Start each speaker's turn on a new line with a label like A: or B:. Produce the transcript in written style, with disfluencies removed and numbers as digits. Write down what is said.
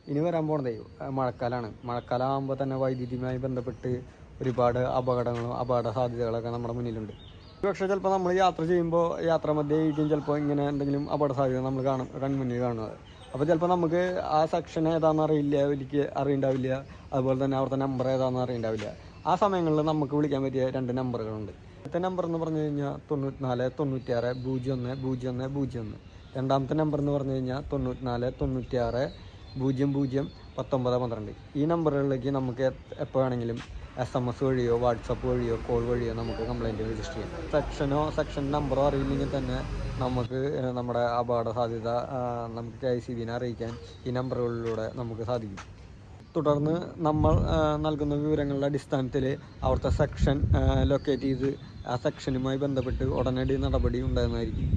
A: ഇനി വരാൻ പോണതേ മഴക്കാലമാണ്. മഴക്കാലമാകുമ്പോൾ തന്നെ വൈദ്യുതിയുമായി ബന്ധപ്പെട്ട് ഒരുപാട് അപകടങ്ങളും അപകട സാധ്യതകളൊക്കെ നമ്മുടെ മുന്നിലുണ്ട്. പക്ഷേ ചിലപ്പോൾ നമ്മൾ യാത്ര ചെയ്യുമ്പോൾ യാത്രാമധ്യേ ആയിരിക്കും ചിലപ്പോൾ ഇങ്ങനെ എന്തെങ്കിലും അപകട സാധ്യത നമ്മൾ കൺമുന്നിൽ കാണുന്നത്. അപ്പോൾ ചിലപ്പോൾ നമുക്ക് ആ സെക്ഷൻ ഏതാണെന്ന് അറിയില്ല, എനിക്ക് അറിയണ്ടാവില്ല. അതുപോലെ തന്നെ അവിടുത്തെ നമ്പർ ഏതാണെന്ന് അറിയണ്ടാവില്ല. ആ സമയങ്ങളിൽ നമുക്ക് വിളിക്കാൻ പറ്റിയ 2 നമ്പറുകളുണ്ട്. ആദ്യത്തെ നമ്പർ എന്ന് പറഞ്ഞു കഴിഞ്ഞാൽ 94 96 01 01 01. രണ്ടാമത്തെ നമ്പർ എന്ന് പറഞ്ഞു കഴിഞ്ഞാൽ 94 96 00 19 12. ഈ നമ്പറുകളിലേക്ക് നമുക്ക് എപ്പോൾ വേണമെങ്കിലും SMS വഴിയോ വാട്സപ്പ് വഴിയോ കോൾ വഴിയോ നമുക്ക് കംപ്ലയിൻറ്റ് രജിസ്റ്റർ ചെയ്യാം. സെക്ഷൻ നമ്പറോ അറിയില്ലെങ്കിൽ തന്നെ നമുക്ക് നമ്മുടെ അപകട സാധ്യത നമുക്ക് KICBനെ അറിയിക്കാൻ ഈ നമ്പറുകളിലൂടെ നമുക്ക് സാധിക്കും. തുടർന്ന് നമ്മൾ നൽകുന്ന വിവരങ്ങളുടെ അടിസ്ഥാനത്തിൽ അവിടുത്തെ സെക്ഷൻ ലൊക്കേറ്റ് ചെയ്ത് ആ സെക്ഷനുമായി ബന്ധപ്പെട്ട് ഉടനടി നടപടി ഉണ്ടാകുന്നതായിരിക്കും.